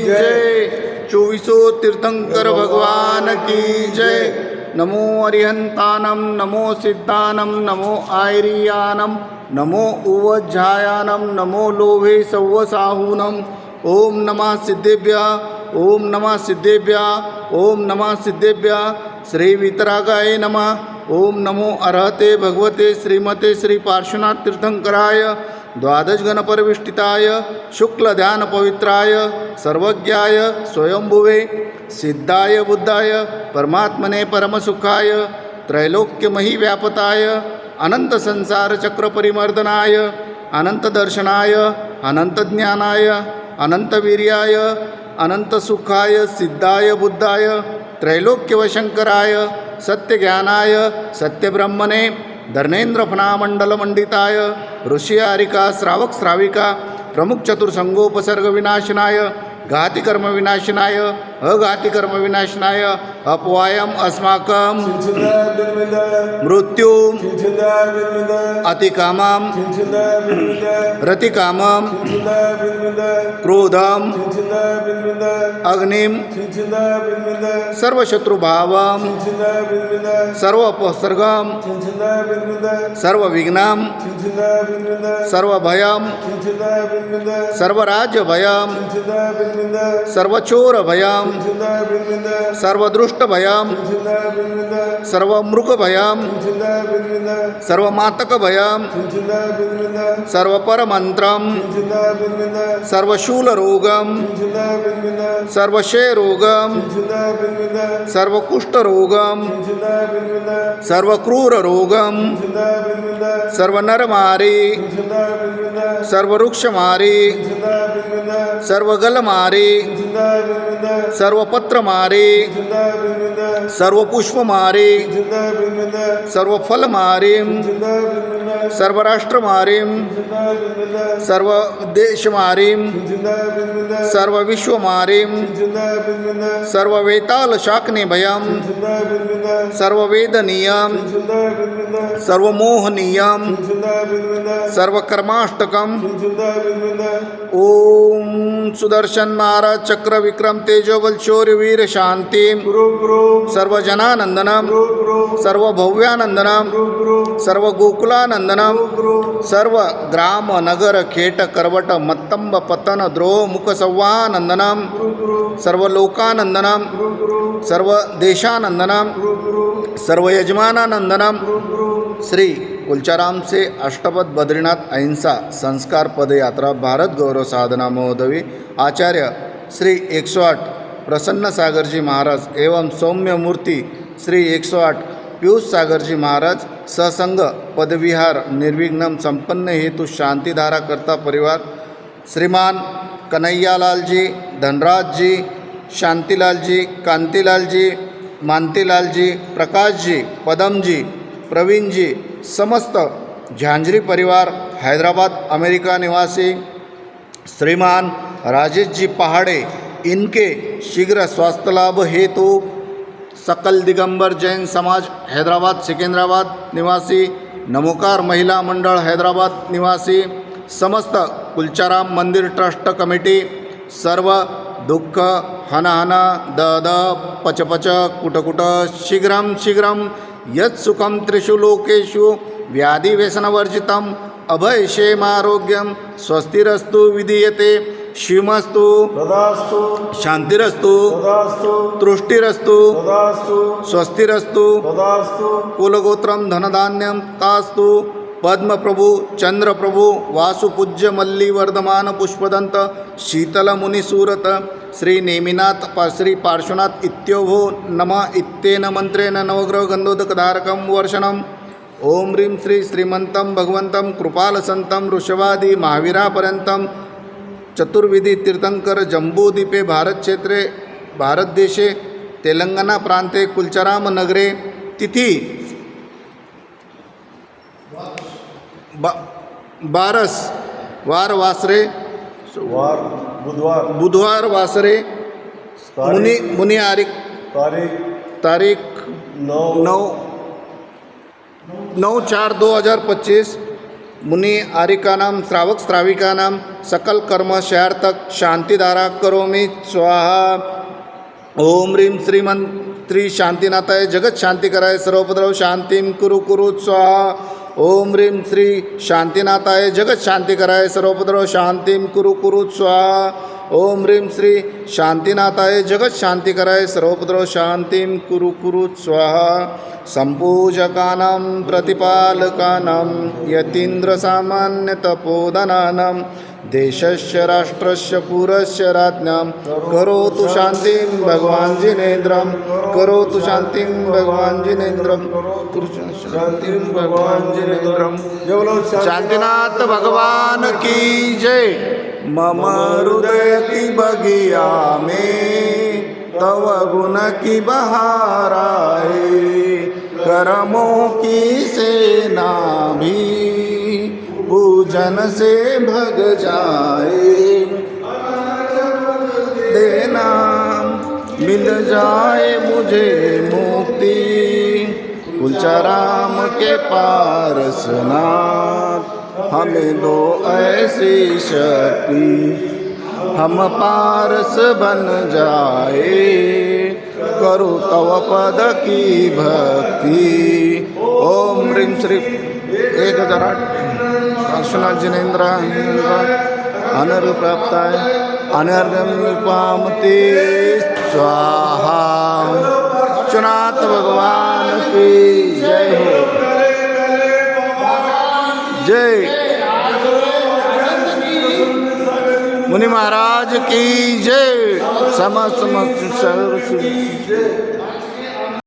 जय। 24 तीर्थंकर भगवान की जय। नमो अरिहंतानम नमो सिद्धानम नमो आयरियानम नमो उवज्झायानम नमो लोभे सव्वसाहूनम। ओम नमः सिद्धेभ्यः ओम नमः सिद्धेभ्यः ओम नमः सिद्धेभ्यः। श्री वितरागाय नमः। ओम नमो अर्हते भगवते श्रीमते श्री पार्श्वनाथ तीर्थंकराय द्वादश गणपरिविष्टिताय शुक्ल ध्यान पवित्राय सर्वज्ञाय स्वयंभुवे सिद्धाय बुद्धाय परमात्मने परमसुखाय त्रैलोक्यमही व्यापताय अनंत संसार चक्र परिमर्दनाय अनंत दर्शनाय अनंत ज्ञानाय अनंत वीर्याय अनंत सुखाय सिद्धाय बुद्धाय त्रैलोक्यवशंकराय सत्यज्ञानाय सत्यब्रह्मणे धर्मेंद्र फणामंडलमंडिताय ऋषि आरिका श्रावक श्राविका प्रमुख चतुर्संगोपसर्ग विनाशनाय घाति कर्म विनाशनाय अघाति कर्म विनाशनाय अपवायम अस्माकं मृत्यु अतिकामं रतिकामं क्रोधम अग्निम सर्वशत्रुभावं सर्वोपसर्गं सर्वविघ्नं सर्वभयं सर्वराज्यभयं सर्वचोरभयं सर्वदृष्टभयं सर्वमृगभयं सर्वमातकभयं सर्वपरमन्त्रं सर्वशूलरोगं सर्वक्षयरोगं सर्वकुष्ठरोगं सर्वक्रूररोगं सर्वनरमारी सर्ववृक्षमारी सर्वगलमारी सर्वपत्रमारी सर्वपुष्पमारी सर्वफलमारीं सर्वराष्ट्रमारीं सर्वदेशमारीं सर्वविश्वमारीं सर्ववेतालशाक्निभयं सर्ववेदनीयं सर्वमोहनीयं सर्वकर्माष्टकं। ओम सुदर्शन महाराज चक्र विक्रम तेजोबल शौर्य वीर शांति सर्वजनानंदनम सर्वभव्यानंदनम सर्वगोकुलानंदनम सर्व ग्राम नगर खेट करवट मत्तंब पतन द्रोह मुख संवाहानंदनम सर्वलोकानंदनम सर्वदेशानंदनम सर्वयजमानानंदनम। श्री कुलचाराम से अष्टपद बद्रीनाथ अहिंसा संस्कार पदयात्रा भारत गौरव साधना महोदवी आचार्य श्री 108 प्रसन्न सागर जी महाराज एवं सौम्य मूर्ति श्री 108 पीयूष सागर जी महाराज ससंग पदविहार निर्विघ्न संपन्न हेतु शांतिधारा करता परिवार श्रीमान कन्हैयालाल जी धनराज जी शांतिलाल जी कांतिलाल जी मानतीलाल जी प्रकाश जी पदम जी प्रवीण जी समस्त झांझरी परिवार हैदराबाद अमेरिका निवासी श्रीमान राजेश जी पहाड़े इनके शीघ्र स्वास्थ्य लाभ हेतु सकल दिगंबर जैन समाज हैदराबाद सिकंदराबाद निवासी नमोकार महिला मंडल हैदराबाद निवासी समस्त कुलचाराम मंदिर ट्रस्ट कमिटी सर्व दुःख हन द पच कुट शीघ्रं शीघ्रं यत् सुखं त्रिषु लोकेषु व्याधि व्यसनवर्जितम् अभयक्षेमारोग्यं स्वस्तिरस्तु विधीयते शिवमस्तु तदास्तु शांतिरस्तु तदास्तु तुष्टिरस्तु तदास्तु स्वस्तिरस्तु तदास्तु कुलगोत्रं धनधान्यं तास्तु पद्मप्रभु चंद्रप्रभु वासुपूज्य मल्ली वर्धमान पुष्पदंत शीतल मुनिसूरत श्री नेमिनाथ श्री पार्श्वनाथ इत्योभो नमः इत्तेन मंत्रेण नवग्रह गंधोदकधारकं वर्षणम्। ओम ह्रीं श्री श्रीमंतं भगवंतं कृपालसंतं ऋषभादि महावीरापर्यंतं चतुर्विधि तीर्थंकर जम्बूद्वीपे भारत क्षेत्रे भारत देशे तेलंगाना प्रांते कुलचाराम नगरे तिथि 12 वार वासरे बुधवार वासरे मुनि आरिक तारीख 9/4/2025 मुनि आरिकानां श्रावक श्राविकानां सकल कर्म शयार्थक शांतिधारा करोमि स्वाहा. ओम ह्रीं श्रीमंत्री शांतिनाथाय जगत शांती कराय सर्वोपद्रव शांतिं कुरु कुरु स्वाहा. ओम ह्रीं श्री शांतिनाथाय जगत शांती कराय सर्वोपद्रव शांतिं कुरु कुरु स्वाहा. ओम ह्रीं श्री शांतिनाथाय जगत शांती कराय सर्वोपद्रव शांतिं कुरु कुरु स्वाहा. संपूजकानां प्रतिपालकानां यतीन्द्र सामान्य तपोधनानां देशस्य राष्ट्रस्य पुरस्य राज्ञां करोतु शांतिं भगवान् जिनेन्द्रं करोतु शांतिं भगवान् जिनेन्द्रं शांतिं भगवान् जिनेन्द्रं. शांतिनाथ भगवान की जय. मम हृदय की बगिया में तव गुण की बहार आए, कर्मों की सेना भी पूजन से भग जाए. देना मिल जाए मुझे मुक्ति कुलचराम के पारस नाथ. हमें दो ऐसी शक्ति हम पारस बन जाए, करो तव पद की भक्ति. ओम ह्रीं श्री 1008 पार्श्वनाथ जिनेन्द्र अनर्घ प्राप्ताय अनर्घ्यं पामते स्वाहा. विश्वनाथ भगवान की जय हो. जय मुनि महाराज की जय. समस्त सर्व